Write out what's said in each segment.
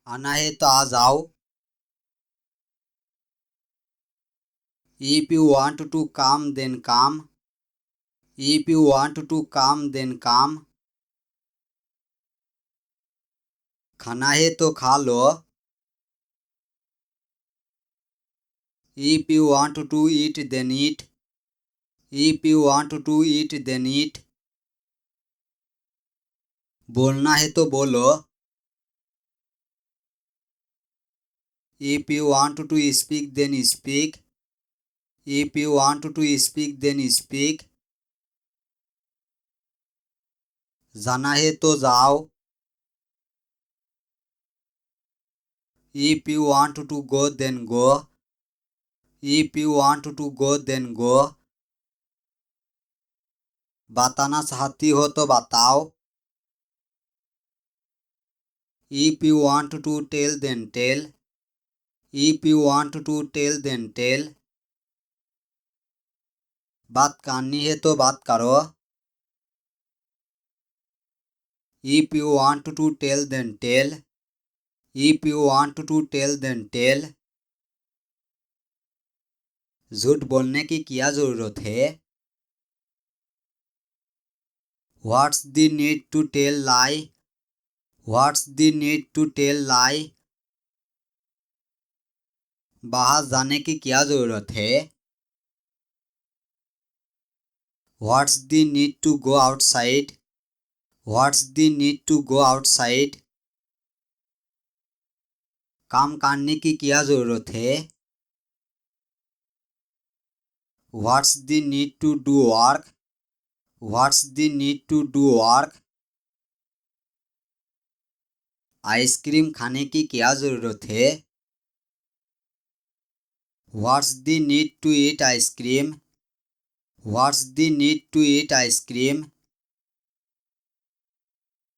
आना है तो आ जाओ। If you want to come then come. If you want to come then come. खाना है तो खा लो। If you want to eat then eat. If you want to eat then eat. बोलना है तो बोलो। If you want to speak then speak. If you want to speak then speak. जाना है तो जाओ। If you want to go then go. If you want to go then go. बताना चाहती हो तो बताओ। If you want to tell then tell. If you want to tell then tell. बात करनी है तो बात करो। If you want to tell then tell. If you want to tell then tell. झूठ बोलने की क्या जरूरत है? What's the need to tell lie? What's the need to tell lie? बाहर जाने की क्या जरूरत है? What's the need to go outside? What's the need to go outside? काम करने की क्या जरूरत है? What's the need to do work? What's the need to do work? Ice cream खाने की क्या जरूरत है? What's the need to eat ice cream? What's the need to eat ice cream?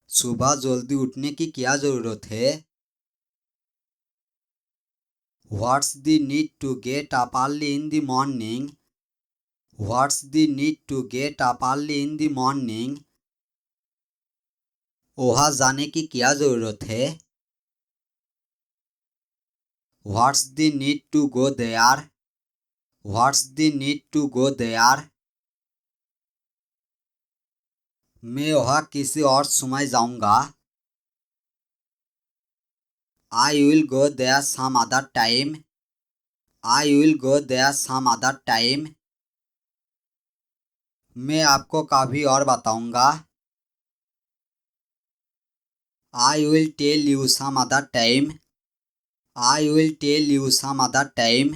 सुबह जल्दी उठने की क्या जरूरत है? What's the need to get up early in the morning? What's the need to get up early in the morning? वहाँ जाने की क्या जरूरत है? What's the need to go there? What's the need to go there? मैं वहाँ किसी और समय जाऊंगा। I will go there some other time. I will go there some other time. मैं आपको कभी और बताऊंगा। I will tell you some other time. I will tell you some other time.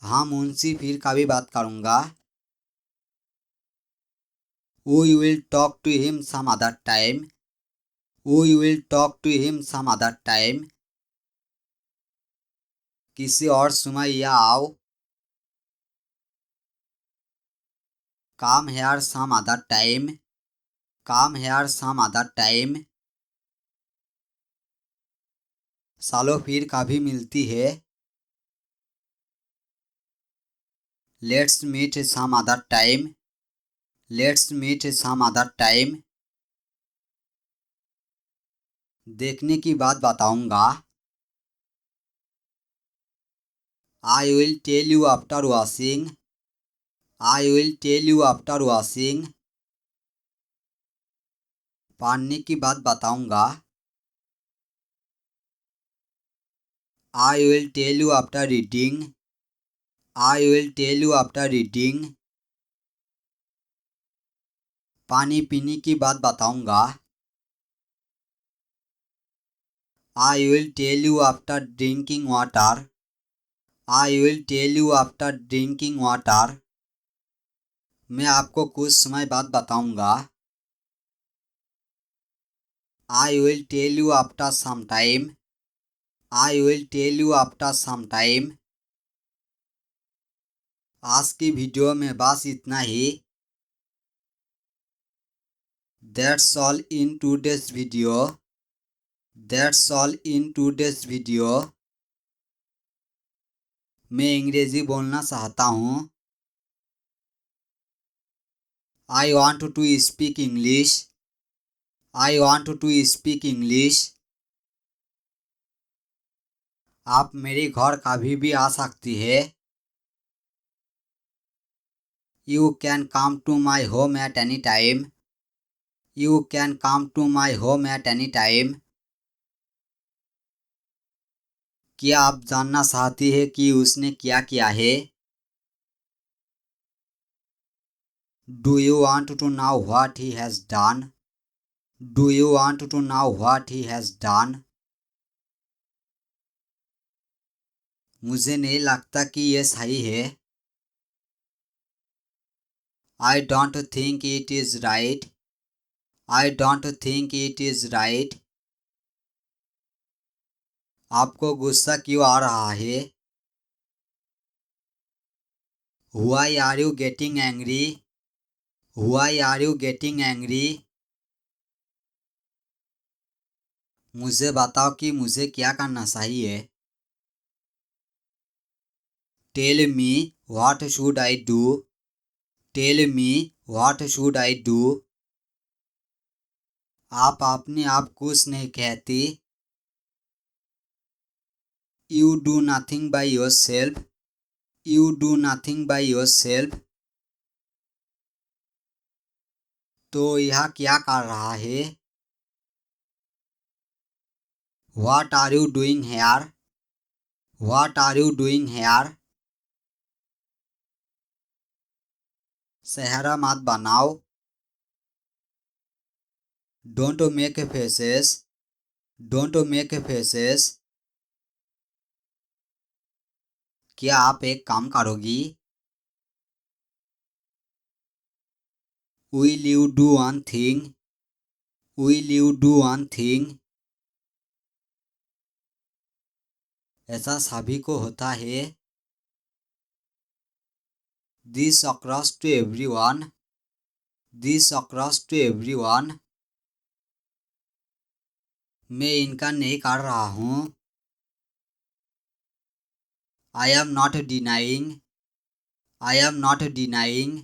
हम उनसे फिर कभी बात करूंगा। We will talk to him some other time. We will talk to him some other time. किसी और समय या आओ। Come here some other time. Come here some other time. सालों फिर कभी मिलती है। Let's meet some other time. Let's meet some other time. देखने की बात बताऊंगा। I will tell you after washing. I will tell you after washing. पढ़ने की बात बताऊंगा। I will tell you after reading. I will tell you after reading. पानी पीने की बात बताऊंगा। I will tell you after drinking water. I will tell you after drinking water. मैं आपको कुछ समय बाद बताऊंगा। I will tell you after some time. I will tell you after some time. आज की वीडियो में बस इतना ही। That's all in today's video. That's all in today's video. मैं अंग्रेजी बोलना चाहता हूँ। I want to speak English. I want to speak English. आप मेरे घर कभी भी आ सकती है। You can come to my home at any time. You can come to my home at any time. क्या आप जानना चाहती है कि उसने क्या किया है? Do you want to know what he has done? Do you want to know what he has done? मुझे नहीं लगता कि यह सही है। I don't think it is right. I don't think it is right. आपको गुस्सा क्यों आ रहा है? Why are you getting angry? Why are you getting angry? मुझे बताओ कि मुझे क्या करना चाहिए। Tell me what should I do? Tell me what should I do? आप अपने आप कुछ नहीं कहती। You do nothing by yourself. You do nothing by yourself. तो यह क्या कर रहा है? What are you doing here? What are you doing here? चेहरा मत बनाओ। Don't make faces. Don't make faces. क्या आप एक काम करोगी? Will you do one thing? Will you do one thing? ऐसा सभी को होता है। This occurs to everyone. This occurs to everyone. मैं इनकार नहीं कर रहा हूँ। I am not denying. I am not denying.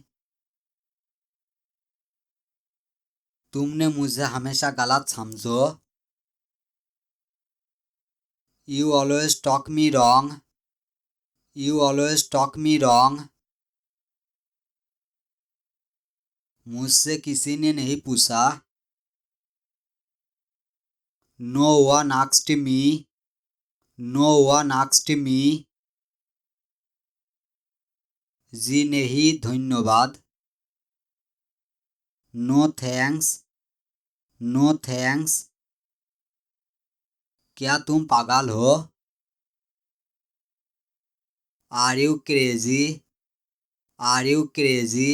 तुमने मुझे हमेशा गलत समझो। You always talk me wrong. You always talk me wrong. मुझसे किसी ने नहीं पूछा। No one asked me. No one asked me. जी नहीं धन्यवाद। No thanks. No thanks. क्या तुम पागल हो? Are you crazy? Are you crazy?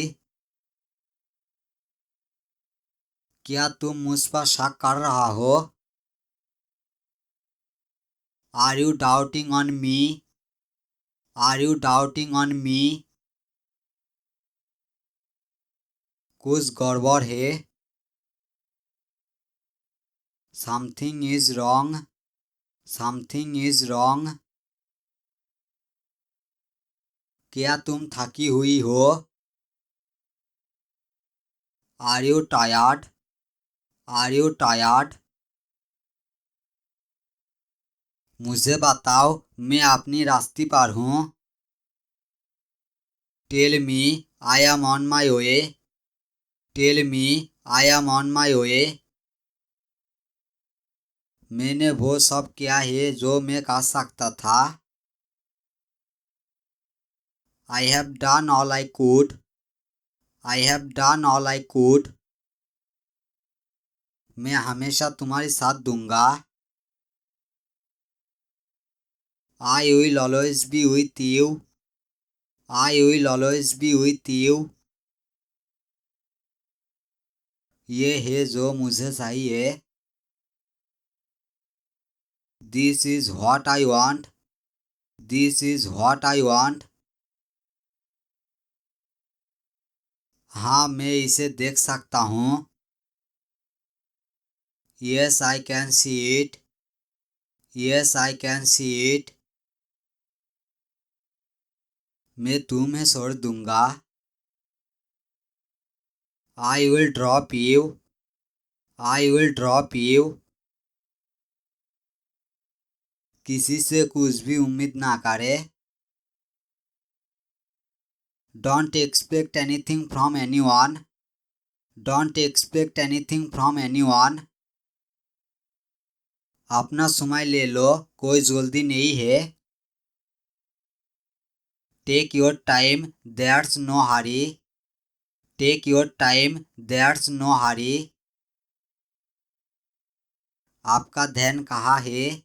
क्या तुम मुझ पर शक कर रहा हो? Are you doubting on me? Are you doubting on me? कुछ गड़बड़ है। Something is wrong. Something is wrong. क्या तुम थकी हुई हो? Are you tired? Are you tired? मुझे बताओ मैं अपनी रास्ते पर हूँ। Tell me I am on my way. Tell me I am on my way. मैंने वो सब किया है जो मैं कर सकता था। I have done all I could. I have done all I could. मैं हमेशा तुम्हारी साथ दूंगा। I will always be with you. I will always be with you. ये है जो मुझे चाहिए। This is what I want. This is what I want. हाँ मैं इसे देख सकता हूँ। Yes I can see it. Yes I can see it. मैं तुम्हें छोड़ दूंगा। I will drop you. I will drop you. किसी से कुछ भी उम्मीद ना करे। Don't expect anything from anyone. Don't expect anything from anyone. अपना समय ले लो, कोई जल्दी नहीं है। Take your time, that's no hurry. Take your time, that's no hurry. आपका ध्यान कहाँ है?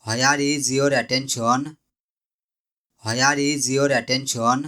Where is your attention? Where is your attention?